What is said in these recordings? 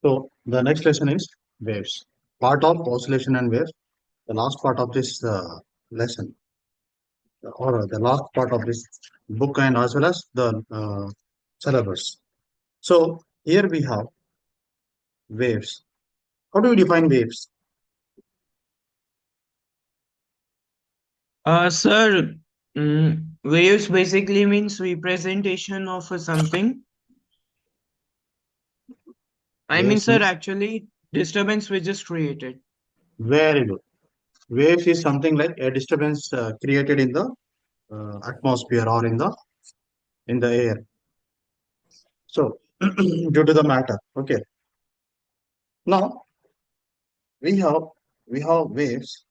So the next lesson is waves. Part of oscillation and waves. The last part of this lesson, or the last part of this book, and as well as the syllabus. So here we have waves. How do we define waves? Sir, waves basically means representation of something. I mean, Waves sir, means actually, disturbance which is created. very good. Waves is something like a disturbance created in the atmosphere or in the air. So due to the matter. Okay. Now we have we have waves.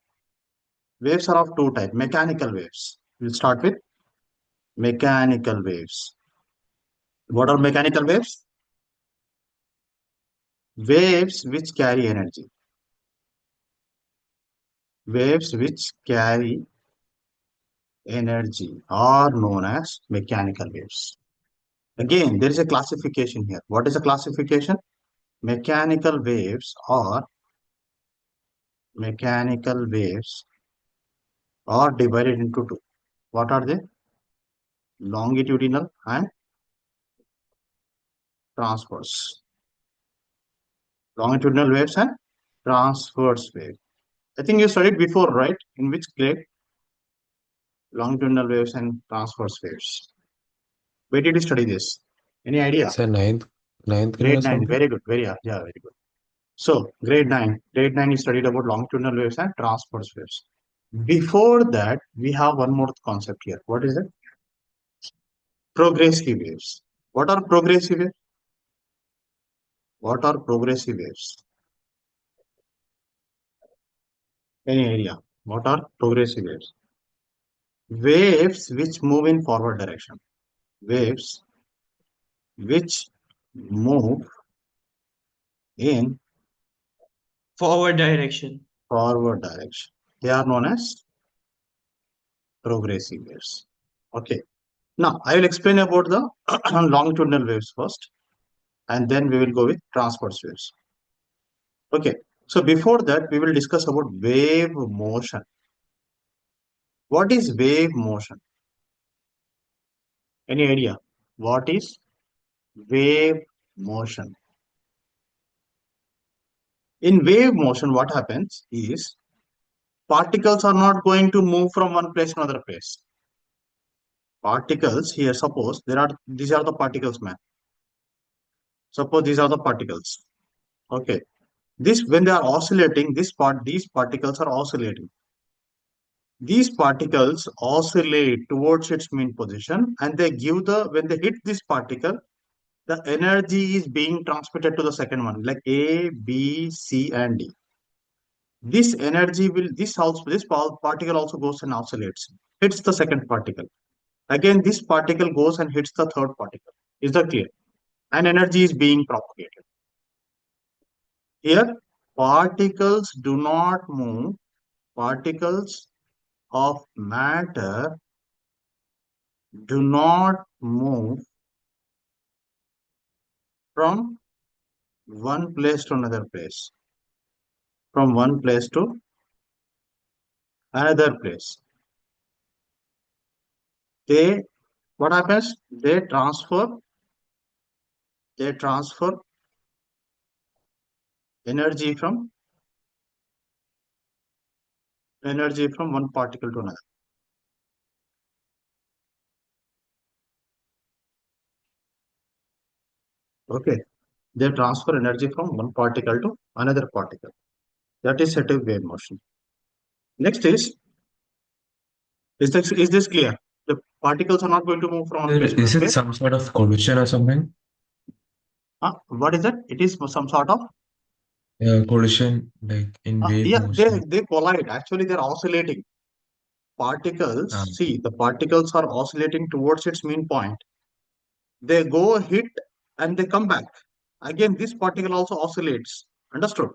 Waves are of two types. Mechanical waves. We'll start with mechanical waves. What are mechanical waves? Waves which carry energy. Waves which carry energy are known as mechanical waves. Again, there is a classification here. What is a classification? Mechanical waves are divided into two. What are they? Longitudinal and transverse. Longitudinal waves and transverse waves. I think you studied before, right? In which grade? Longitudinal waves and transverse waves. Where did you study this? Any idea? It's a ninth grade or Grade 9. something. Very good. Yeah, very good. So, grade 9. Grade 9 you studied about longitudinal waves and transverse waves. Before that, we have one more concept here. What is it? Progressive waves. What are progressive waves? What are progressive waves? Any idea? What are progressive waves? Waves which move in forward direction. Waves which move in Forward direction. forward direction. They are known as progressive waves. Okay. Now, I will explain about the longitudinal waves first, and then we will go with transverse waves. Okay. So, before that, we will discuss about wave motion. What is wave motion? Any idea? What is wave motion? In wave motion, what happens is particles are not going to move from one place to another place. Particles here, suppose these are the particles, man. Suppose these are the particles. Okay. This when they are oscillating, these particles are oscillating. These particles oscillate towards its mean position, and they give when they hit this particle, the energy is being transmitted to the second one, like A, B, C, and D. This energy will this particle also goes and oscillates, hits the second particle. Again, this particle goes and hits the third particle. Is that clear? And energy is being propagated. Here, particles do not move. Particles of matter do not move from one place to another place. From one place to another place. What happens? They transfer energy from one particle to another. Okay. They transfer energy from one particle to another particle. That is set of wave motion. Next is this clear? The particles are not going to move from one place to Is another it place. some sort of collision or something? What is it? It is some sort of Collision, like in wave yeah, motion. they collide. Actually, they're oscillating. Particles, Um, see, the particles are oscillating towards its mean point. They go hit and they come back. Again, this particle also oscillates. Understood?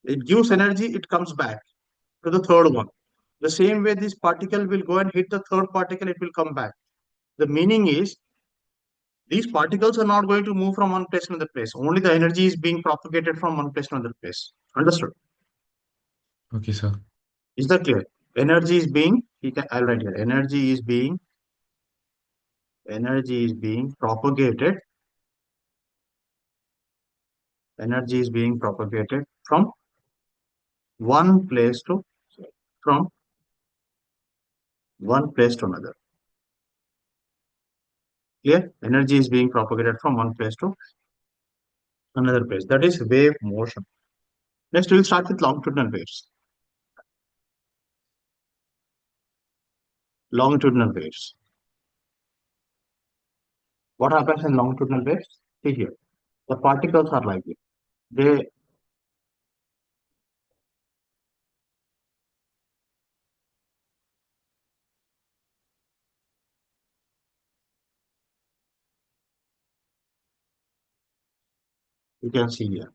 It gives energy, it comes back to the third one. The same way this particle will go and hit the third particle, it will come back. The meaning is These particles are not going to move from one place to another place. Only the energy is being propagated from one place to another place. Understood? Okay, sir. Is that clear? Energy is being, I'll write here, energy is being propagated, energy is being propagated one place to, from one place to another. Clear? Energy is being propagated from one place to another place. That is wave motion. Next, we will start with longitudinal waves. Longitudinal waves. What happens in longitudinal waves? See here. The particles are like this. They, you can see here.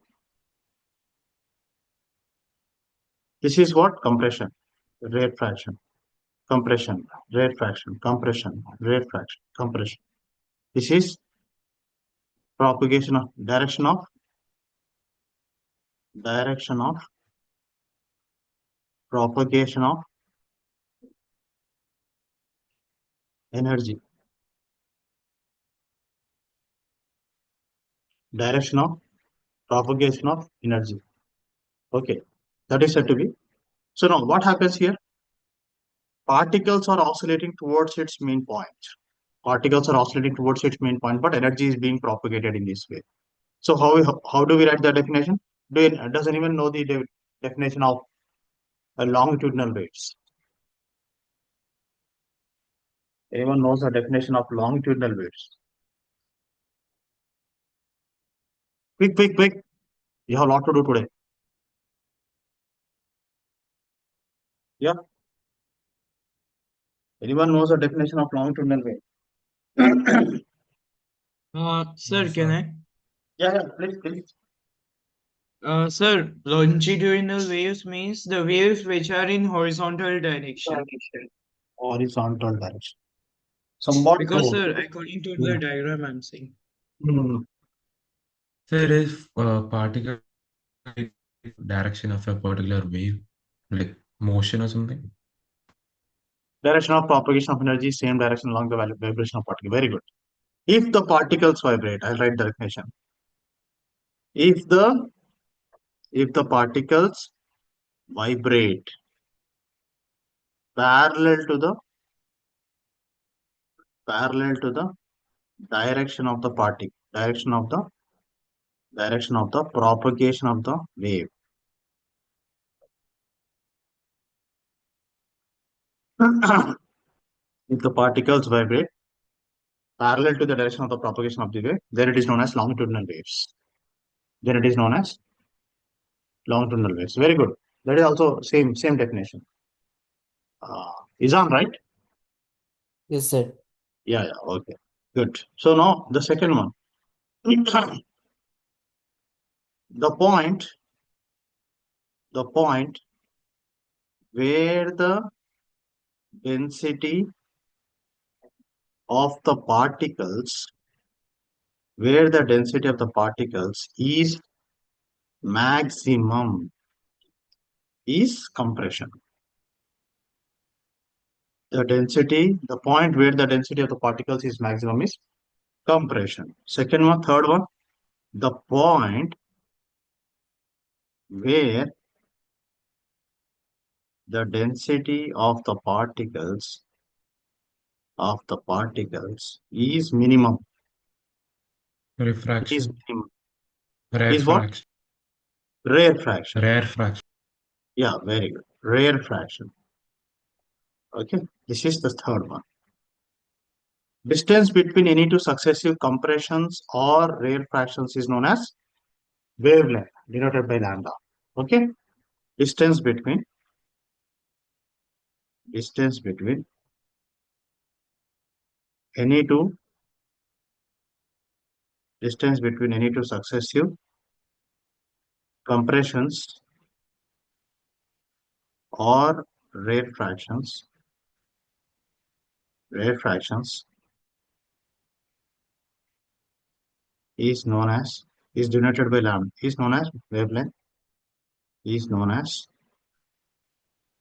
This is what? Compression, rarefaction, compression, rarefaction, compression, rarefaction, compression. This is propagation of direction of propagation of energy, direction of propagation of energy. Okay, that is said to be. So now what happens here? Particles are oscillating towards its main point. Particles are oscillating towards its main point, but energy is being propagated in this way. So how do we write the definition? Does anyone know the definition of longitudinal waves? Anyone knows the definition of longitudinal waves? Quick, quick, quick. You have a lot to do today. Yeah. Anyone knows the definition of longitudinal wave? Sir, Yes, can sir. I? Yeah, please, please. Sir, longitudinal waves means the waves which are in horizontal direction. Horizontal direction. Somewhat Because, true. sir, according to Yeah. the diagram I'm saying. Hmm. Sir, if particle direction of a particular wave, like motion or something? Direction of propagation of energy, same direction along the vibration of particle. Very good. If the particles vibrate, I'll write the definition. If the particles vibrate parallel to the direction of the particle, direction of the propagation of the wave. If the particles vibrate parallel to the direction of the propagation of the wave, then it is known as longitudinal waves. Then it is known as longitudinal waves. Very good. That is also same definition. Is on right? Yes, sir. Yeah, yeah. Okay. Good. So now the second one. the point, the point where the density of the particles, is maximum is compression. The point where the density of the particles is maximum is compression. Second one, third one, the point where the density of the particles is minimum. Is Refraction. minimum. Is what? Rarefaction. Rare fraction. Rarefaction. Yeah, very good. Rare fraction. Okay, this is the third one. Distance between any two successive compressions or rare fractions is known as wavelength, denoted by lambda. Okay, distance between any two successive compressions or rare fractions rare fractions is known as is denoted by lambda is known as wavelength is known as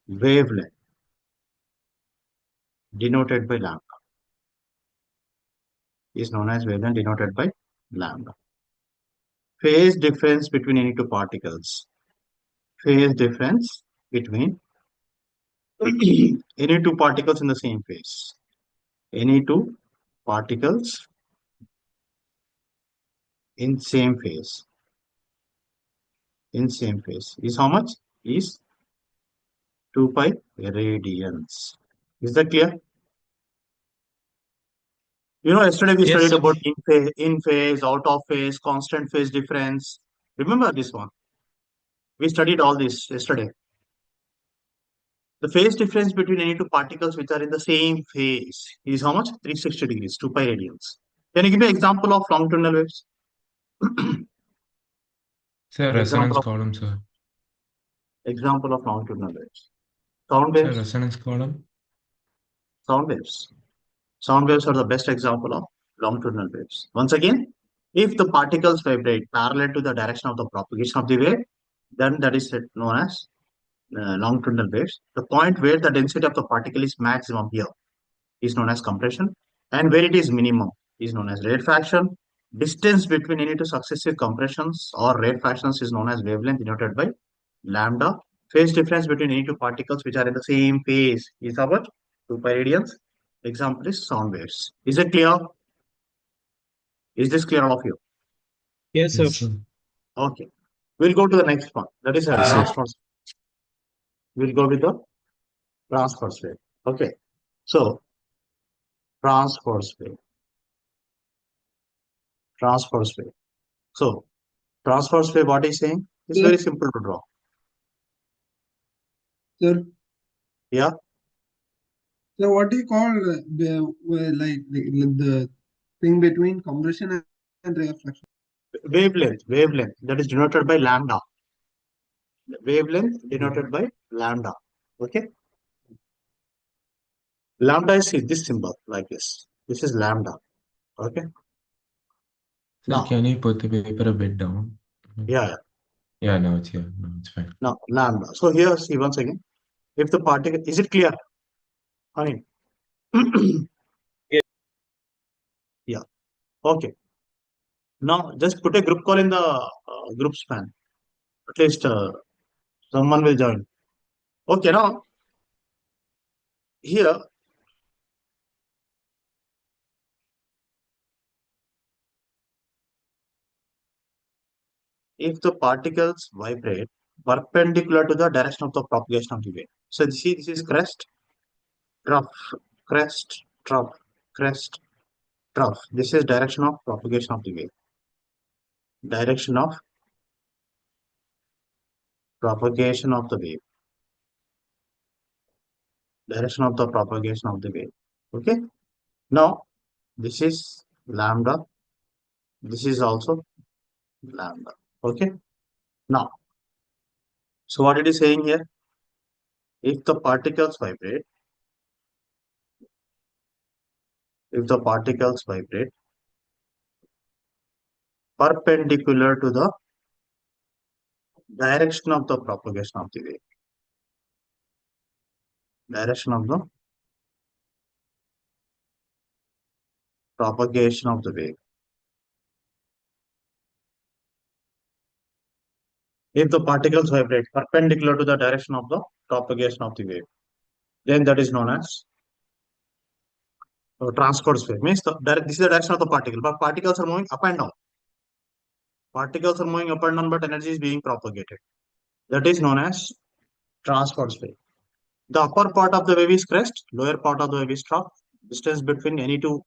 wavelength denoted by lambda is known as wavelength denoted by lambda. Phase difference between any two particles. Phase difference between any two particles in the same phase. Any two particles in same phase. In same phase is how much? Is 2 pi radians. Is that clear? You know, yesterday we Yes, studied sir. about in phase, out of phase, constant phase difference. Remember this one? We studied all this yesterday. The phase difference between any two particles which are in the same phase is how much? 360 degrees, 2 pi radians. Can you give me an example of longitudinal waves? Sir, example resonance of column, sir. example of longitudinal waves. Sound Sir, waves. resonance column. Sound waves. Sound waves are the best example of longitudinal waves. Once again, if the particles vibrate parallel to the direction of the propagation of the wave, then that is known as longitudinal waves. The point where the density of the particle is maximum here is known as compression, and where it is minimum is known as rarefaction. Distance between any two successive compressions or rarefactions is known as wavelength denoted by lambda. Phase difference between any two particles which are in the same phase is about 2 pi radians. Example is sound waves. Is it clear? Is this clear all of you? Yes, sir. Yes, sir. Okay. We'll go to the next one. That is a Yes, sir. transverse. We'll go with the transverse wave. Okay. So transverse wave. Transverse wave. So transverse wave, what is saying? It's Sir, very simple to draw. sir, Yeah. sir, what do you call the thing between compression and rarefaction? Wavelength. That is denoted by lambda. Wavelength denoted by lambda. Okay. Lambda is this symbol like this. This is lambda. Okay. Sir, Now, can you put the paper a bit down? yeah. Yeah, now it's here. Now it's fine. Now lambda. So here, see once again, if the particle is it clear? I mean, yeah. Okay. Now just put a group call in the group span. At least someone will join. Okay. Now here, if the particles vibrate perpendicular to the direction of the propagation of the wave. So see, this is crest, trough, crest, trough, crest, trough. This is direction of propagation of the wave. Direction of propagation of the wave. Direction of the propagation of the wave. Okay. Now this is lambda. This is also lambda. Okay. Now, so what it is saying here? If the particles vibrate, if the particles vibrate perpendicular to the direction of the propagation of the wave. Direction of the propagation of the wave. If the particles vibrate perpendicular to the direction of the propagation of the wave, then that is known as transverse wave. Means this is the direction of the particle, but particles are moving up and down. Particles are moving up and down, but energy is being propagated. That is known as transverse wave. The upper part of the wave is crest, lower part of the wave is trough. Distance between any two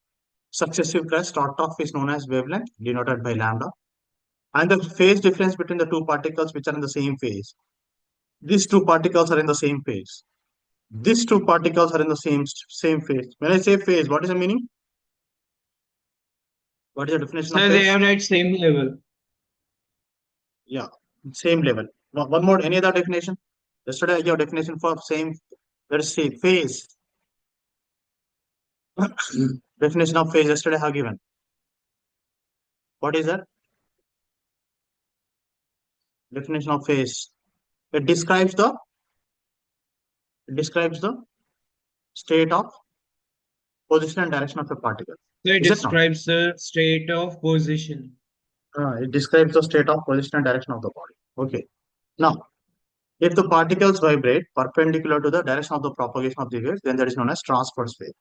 successive crest or trough is known as wavelength, denoted by lambda. And the phase difference between the two particles which are in the same phase. These two particles are in the same phase. These two particles are in the same phase. When I say phase, what is the meaning? What is the definition of Sir, they phase? are at same level. Yeah, same level. One more, any other definition? Yesterday I gave definition for same. Let's see, phase. Definition of phase yesterday I have given. What is that? Definition of phase. It describes the state of position and direction of a particle. So it Is it not? describes the state of position. It describes the state of position and direction of the body. Okay. Now, if the particles vibrate perpendicular to the direction of the propagation of the wave, then that is known as transverse wave.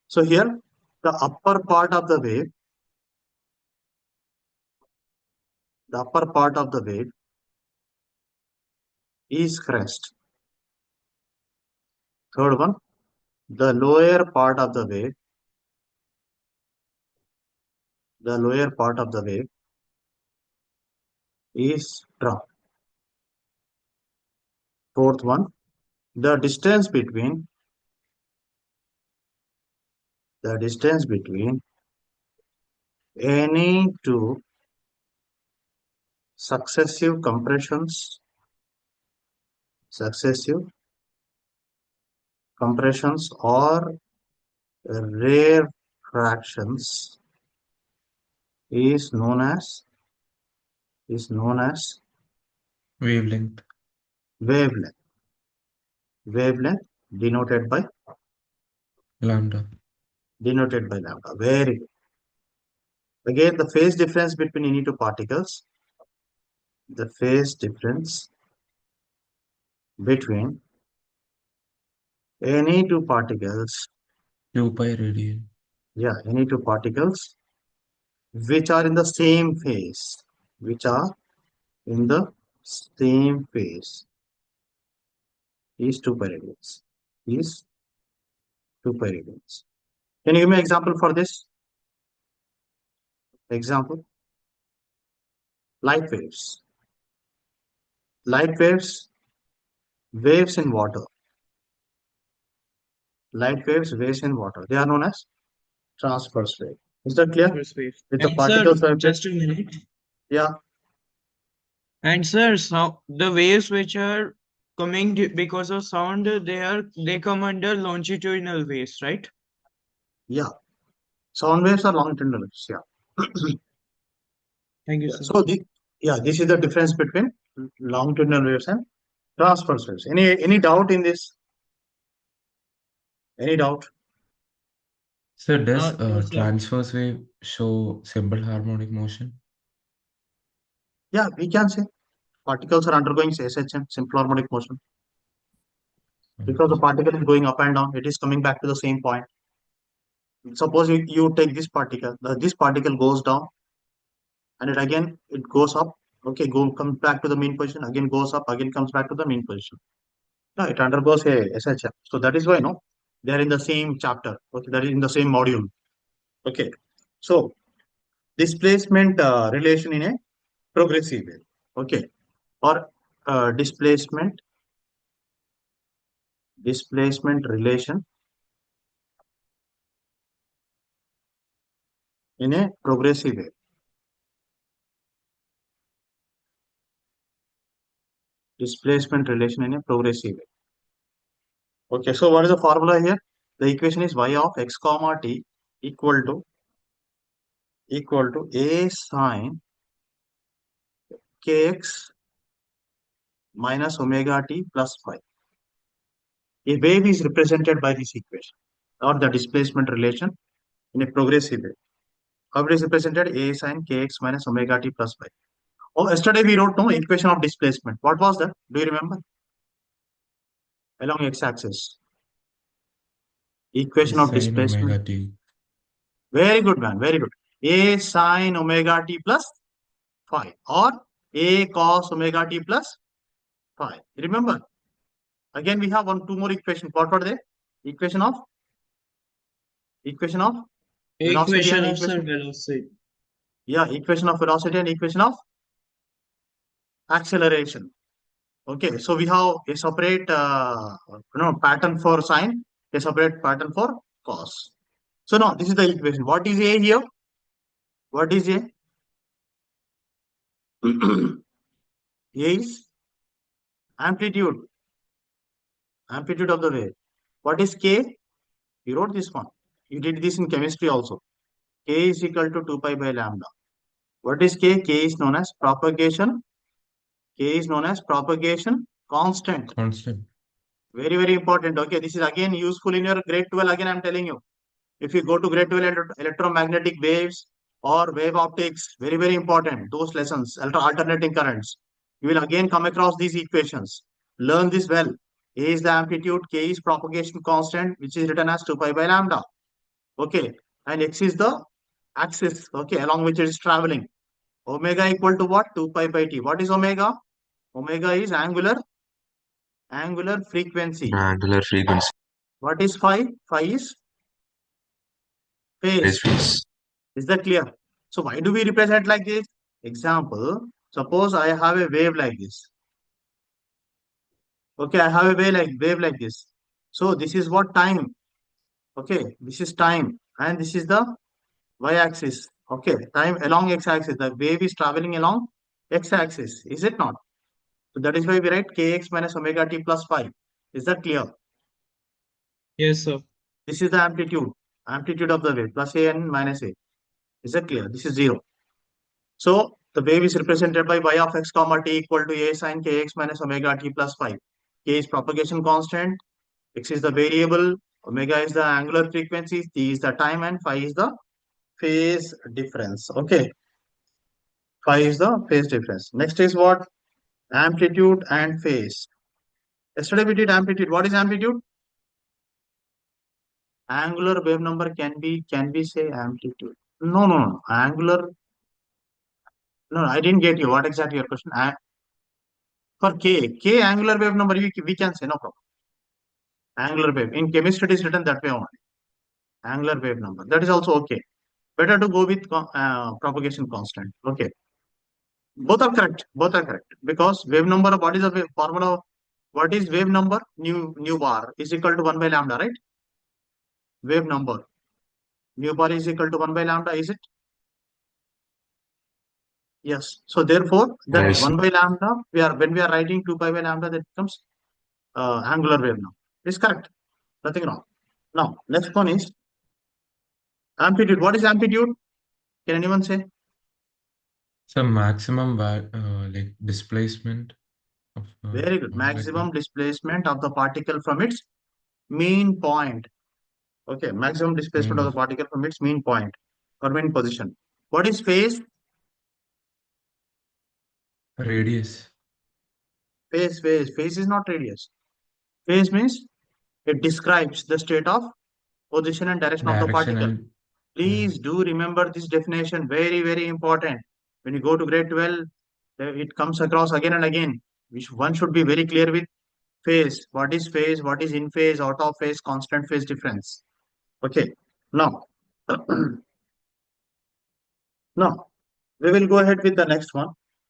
So here, the upper part of the wave, is crest. Third one, the lower part of the wave, is trough. Fourth one, the distance between any two successive compressions or rare fractions is known as Wavelength. wavelength. Wavelength denoted by Lambda. lambda. Very good. Again, the phase difference between any two particles, the phase difference between any two particles, 2 pi radian. any two particles which are in the same phase, is 2 pi radians. Is 2 pi radians. Can you give me an example for this? Example, light waves. Waves in water. Light waves, waves in water. They are known as transverse wave. Is that clear? Transverse wave. If the And sir, particles vibrate, just a minute. yeah, And sir, so the waves which are coming because of sound, they come under longitudinal waves, right? yeah. Sound waves are longitudinal waves. Yeah. Thank you, Yeah. sir. So this is the difference between longitudinal waves and transverse waves. Any doubt in this? Any doubt? So does No, sir. transverse wave show simple harmonic motion? Yeah, we can say particles are undergoing SHM, simple harmonic motion, because the particle is going up and down. It is coming back to the same point. Suppose you take this particle, this particle goes down and it goes up. Okay, comes back to the mean position, again goes up, again comes back to the mean position. No, it undergoes a SHM. So that is why they are in the same chapter. Okay, that is in the same module. Okay, so displacement relation in a progressive way. Okay, or displacement relation in a progressive way. Displacement relation in a progressive way. Okay, so what is the formula here? The equation is y of x comma t equal to a sine kx minus omega t plus phi. A wave is represented by this equation, or the displacement relation in a progressive way. How it is represented? A sine kx minus omega t plus phi. Oh, yesterday we wrote equation of displacement. What was that? Do you remember? Along x-axis. Equation of Sine displacement. omega t. Very good, man. Very good. A sine omega t plus phi, or a cos omega t plus phi. Remember? Again, we have two more equations. What were they? Equation of velocity Equation and of sir equation. velocity. Yeah, equation of velocity and equation of acceleration. Okay, so we have a separate pattern for sine, a separate pattern for cos. So now this is the equation. What is A here? What is A? A is amplitude of the wave. What is K? You wrote this one. You did this in chemistry also. K is equal to 2 pi by lambda. What is K? K is known as propagation. K is known as propagation constant. Constant. Very, very important. Okay, this is again useful in your grade 12. Again, I'm telling you. If you go to grade 12 electromagnetic waves or wave optics, very, very important. Those lessons, alternating currents. You will again come across these equations. Learn this well. A is the amplitude, K is propagation constant, which is written as 2 pi by lambda. Okay, and X is the axis, okay, along which it is traveling. Omega equal to what? 2 pi by T. What is omega? Omega is angular frequency. Angular frequency. What is phi? Phi is phase. Phase. Is that clear? So why do we represent like this? Example, suppose I have a wave like this. Okay, I have a wave like this. So this is what time. Okay, this is time. And this is the y-axis. Okay, time along x-axis. The wave is traveling along x-axis. Is it not? So that is why we write kx minus omega t plus phi. Is that clear? Yes, sir. This is the amplitude of the wave, plus a and minus a. Is that clear? This is 0. So the wave is represented by y of x comma t equal to a sine kx minus omega t plus phi. K is propagation constant, x is the variable, omega is the angular frequency, t is the time, and phi is the phase difference. Okay, phi is the phase difference. Next is what? Amplitude and phase. Yesterday we did amplitude. What is amplitude? Angular wave number can we say amplitude? No. Angular. No, I didn't get you. What exactly your question? For K angular wave number we can say no problem. Angular wave. In chemistry it is written that way only. Angular wave number. That is also okay. Better to go with propagation constant. Okay. Both are correct. Both are correct. Because wave number, what is the formula? What is wave number? Nu bar is equal to 1 by lambda, right? Wave number. Nu bar is equal to 1 by lambda, is it? Yes. So therefore, that Yes. 1 by lambda, when we are writing 2 pi by lambda, that becomes angular wave number. It's correct. Nothing wrong. Now, next one is amplitude. What is amplitude? Can anyone say? So maximum like displacement of Very good. like Maximum that. displacement of the particle from its mean point. Okay, maximum displacement of the particle from its mean point or mean position. What is phase? Radius. Phase is not radius. Phase means it describes the state of position and direction of the Direction particle. and Please do remember this definition. Very, very important. When you go to grade 12, it comes across again and again. One should be very clear with phase. What is phase? What is in phase, out of phase, constant phase difference? Okay. Now, now we will go ahead with the next one.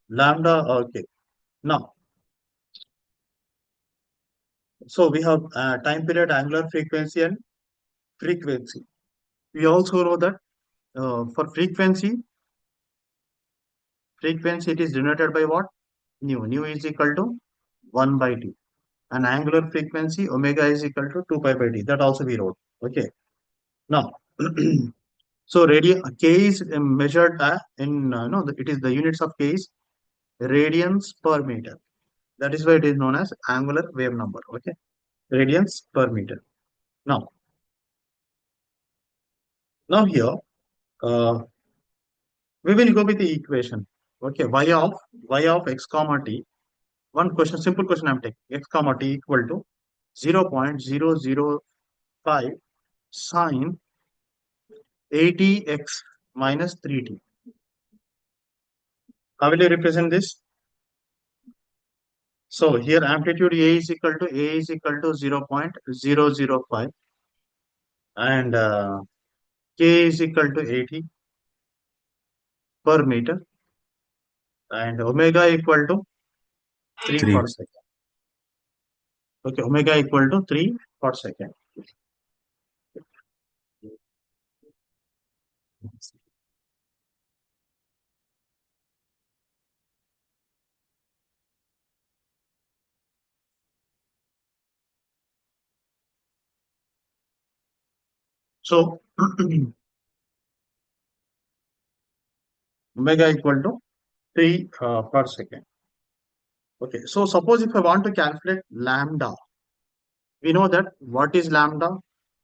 Lambda. Okay. Now, so we have time period, angular frequency, and frequency. We also know that for frequency it is denoted by what? Nu. Nu is equal to 1 by t. And angular frequency omega is equal to 2 pi by t. That also we wrote. Okay. Now, so K is measured in no, it is the units of K is radians per meter. That is why it is known as angular wave number. Okay, radians per meter. Now here uh, we will go with the equation. Okay, y of x comma t. One question, simple question I'm taking. X comma t equal to 0.005 sine 80x minus 3t. How will you represent this? So here amplitude A is equal to 0.005 and K is equal to 80 per meter and omega equal to 3 3. per second. Okay, omega equal to 3 per second. So Omega equal to 3 per second. Okay, so suppose if I want to calculate lambda, we know that what is lambda,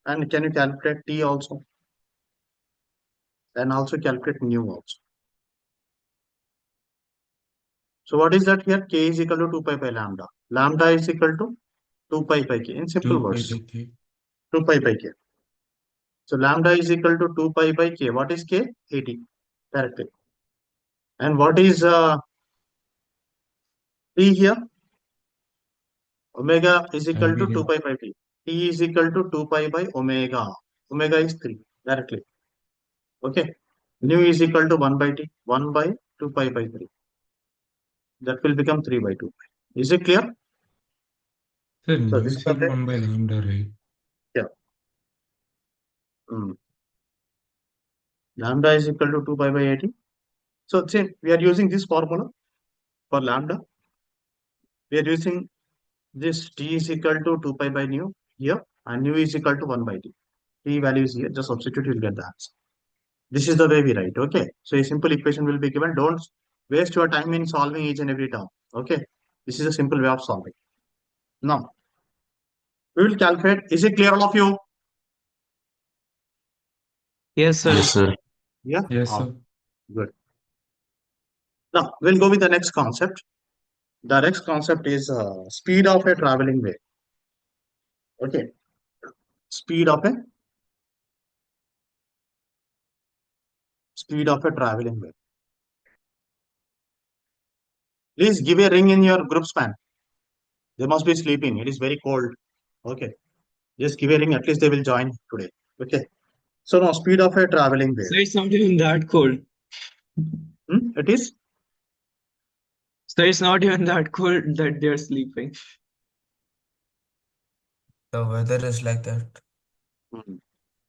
and can you calculate t also, and also calculate nu also. So what is that here? K is equal to 2 pi by lambda. Lambda is equal to 2 pi by k. In simple 2 pi words, by k. 2 pi by k. So lambda is equal to 2 pi by k. What is k? 80. Correctly. And what is t here? Omega is equal I'll to be 2 here. pi by t. T is equal to 2 pi by omega. Omega is 3 directly. Okay. Nu is equal to 1 by t. 1 by 2 pi by 3. That will become 3 by 2 pi. Is it clear? Sir, So nu this is is the equal way. 1 by lambda, right? Yeah. Lambda is equal to 2 pi by 80. So see, we are using this formula for lambda. We are using this t is equal to 2 pi by nu here, and nu is equal to 1 by t. T value is here. Just substitute, you'll get the answer. This is the way we write. Okay. So a simple equation will be given. Don't waste your time in solving each and every term. Okay. This is a simple way of solving. Now, we will calculate. Is it clear, all of you? Yes, sir. Yes, sir. Yeah. Yes, Oh, sir. good. Now, we'll go with the next concept. The next concept is speed of a traveling wave. Okay. Speed of a traveling wave. Please give a ring in your group span. They must be sleeping. It is very cold. Okay. Just give a ring. At least they will join today. Okay. So now speed of a traveling wave. So it's not even that cold. It is. So it's not even that cold that they're sleeping. The weather is like that. Hmm.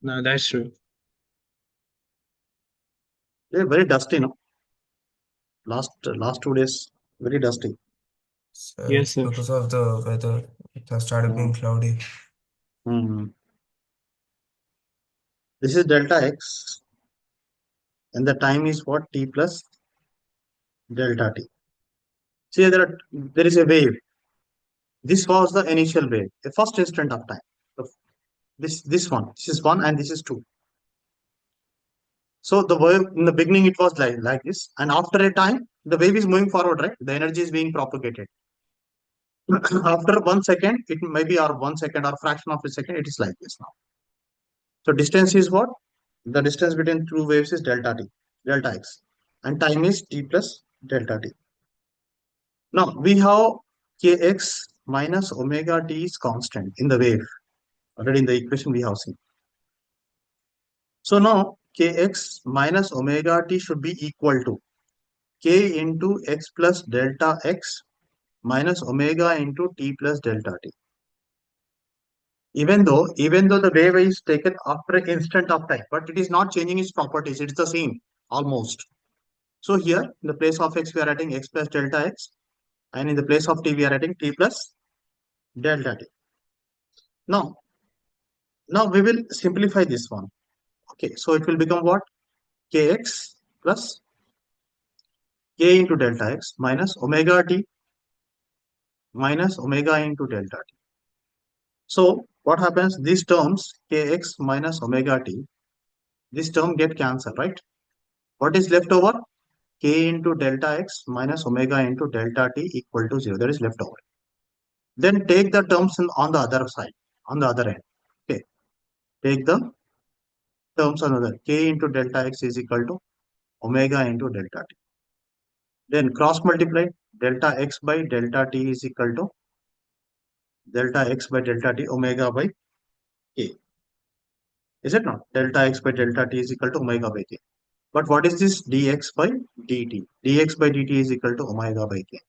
No, that's true. They're very dusty, no? Last 2 days, very dusty. So Yes, it's sir. because of the weather. It has started being cloudy. Hmm. This is delta x, and the time is what? T plus delta t. See, there is a wave. This was the initial wave, the first instant of time. So this is one, and this is two. So the wave in the beginning it was like this, and after a time the wave is moving forward, right? The energy is being propagated. After 1 second, it may be or 1 second or fraction of a second, it is like this now. So distance is what? The distance between two waves is delta t, delta x, and time is t plus delta t. Now we have kx minus omega t is constant in the wave. Already in the equation we have seen. So now kx minus omega t should be equal to k into x plus delta x minus omega into t plus delta t. Even though the wave is taken after an instant of time, but it is not changing its properties. It's the same almost. So here in the place of x we are writing x plus delta x, and in the place of t we are writing t plus delta t. Now we will simplify this one. Okay, so it will become what? Kx plus k into delta x minus omega t minus omega into delta t. So what happens? These terms kx minus omega t, this term get cancelled, right? What is left over? K into delta x minus omega into delta t equal to 0. That is left over. Then take the terms on the other side, on the other end. Okay, take the terms on the other. K into delta x is equal to omega into delta t. Then cross multiply delta x by delta t is equal to delta x by delta t omega by k. Is it not? Delta x by delta t is equal to omega by k. But what is this dx by dt? Dx by dt is equal to omega by k.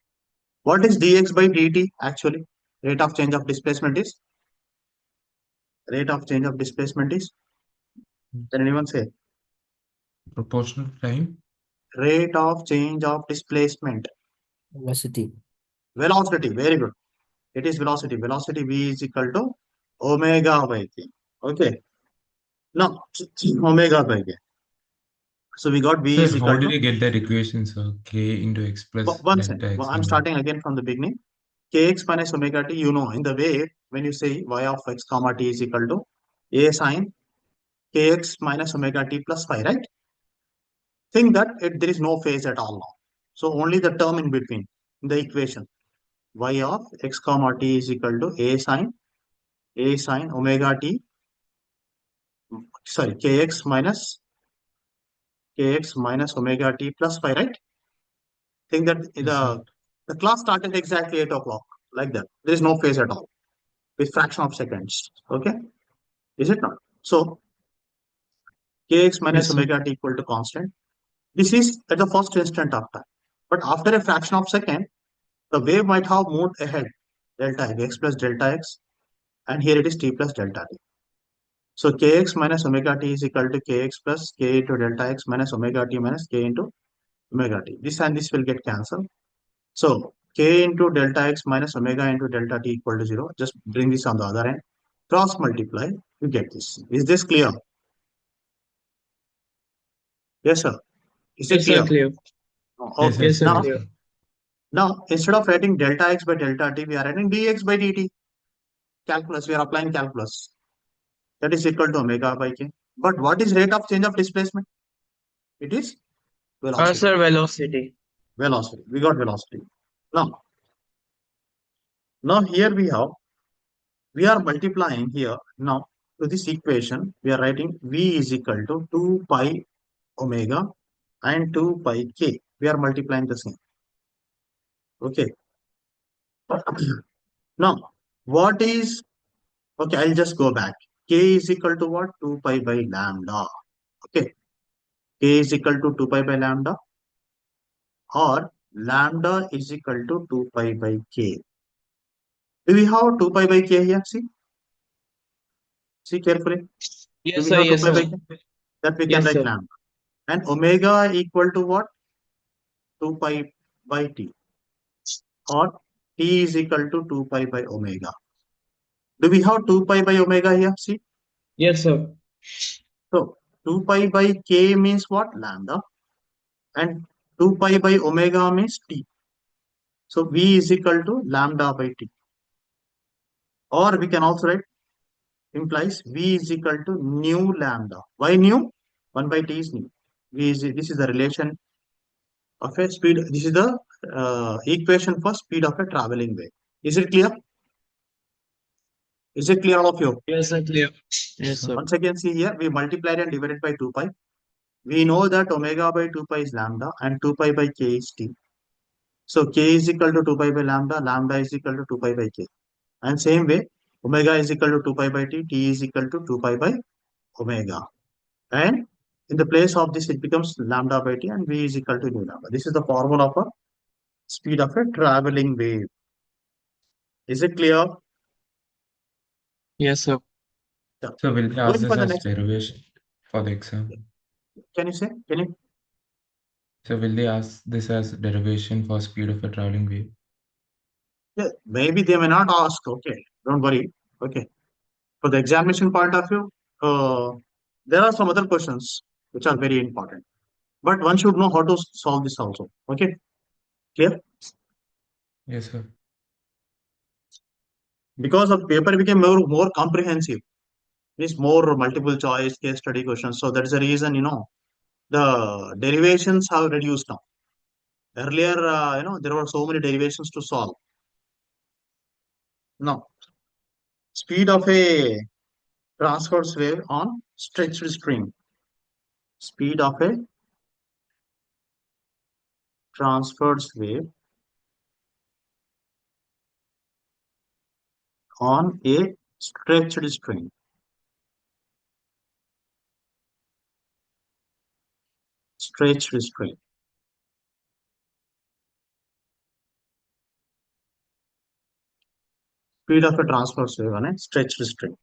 What is dx by dt actually? Rate of change of displacement is? Rate of change of displacement is? Can anyone say? Proportional time. Rate of change of displacement. Velocity. Velocity. Very good. It is velocity. Velocity v is equal to omega by k. Okay. Now, omega by k. So we got V Sir, is how equal did to, we get that equation, sir? K into x plus one second. delta x I'm into. starting again from the beginning. Kx minus omega t, in the way when you say y of x comma t is equal to a sine kx minus omega t plus phi, right? Think that there is no phase at all now. So only the term in between in the equation y of x comma t is equal to a sine omega t, sorry, kx minus omega t plus phi, right? Think that Yes, sir. the class started exactly 8 o'clock, like that. There is no phase at all with fraction of seconds. Okay, is it not? So kx minus Yes, sir. omega t equal to constant. This is at the first instant of time. But after a fraction of second, the wave might have moved ahead, delta x plus delta x, and here it is t plus delta t. So kx minus omega t is equal to kx plus k into delta x minus omega t minus k into omega t. This and this will get cancelled. So k into delta x minus omega into delta t equal to 0. Just bring this on the other end. Cross multiply, you get this. Is this clear? Yes, sir. Is it Yes, sir. clear? Clear. Yes, Okay. sir. Yes, sir. Clear, Now, Clear. sir. now instead of writing delta x by delta t, we are writing dx by dt. Calculus. We are applying calculus. That is equal to omega by k. But what is rate of change of displacement? It is velocity. Sir, velocity. Velocity. We got velocity. Now, here we are multiplying here. Now, to this equation, we are writing v is equal to 2 pi omega and 2 pi k. We are multiplying the same. Okay. Now, what is, okay, I'll just go back. K is equal to what? 2 pi by lambda. Okay. K is equal to 2 pi by lambda, or lambda is equal to 2 pi by k. Do we have 2 pi by k here? See carefully. Do Yes, we sir. have 2 Yes, pi sir. by k? That we can Yes, write sir. lambda. And omega equal to what? 2 pi by t, or t is equal to 2 pi by omega. Do we have 2 pi by omega here? See. Yes, sir. So 2 pi by k means what? Lambda. And 2 pi by omega means t. So v is equal to lambda by t. Or we can also write, implies v is equal to nu lambda. Why nu? 1 by t is nu. This is the relation of a speed. This is the equation for speed of a traveling wave. Is it clear? Is it clear, all of you? Yes, sir. Clear. Yes, Yes, sir. sir. Once again, see here, we multiplied and divided by 2 pi. We know that omega by 2 pi is lambda and 2 pi by k is t. So k is equal to 2 pi by lambda, lambda is equal to 2 pi by k. And same way, omega is equal to 2 pi by t is equal to 2 pi by omega. And in the place of this, it becomes lambda by t, and v is equal to nu lambda. This is the formula for speed of a traveling wave. Is it clear? Yes, sir. Yeah. So will they ask Going this for the as next, derivation for the exam? can you say? Can you? So will they ask this as derivation for speed of a traveling wave? Yeah, maybe they may not ask. Okay, don't worry. Okay. For the examination point of view, there are some other questions which are very important. But one should know how to solve this also. Okay, clear? Yes, sir. Because the paper became more comprehensive. It's more multiple choice case study questions. So that is the reason, the derivations have reduced now. Earlier, there were so many derivations to solve. Now, speed of a transverse wave on stretched string. Speed of a transverse wave on a stretched string. Stretched string. Speed of a transverse wave on a stretched string.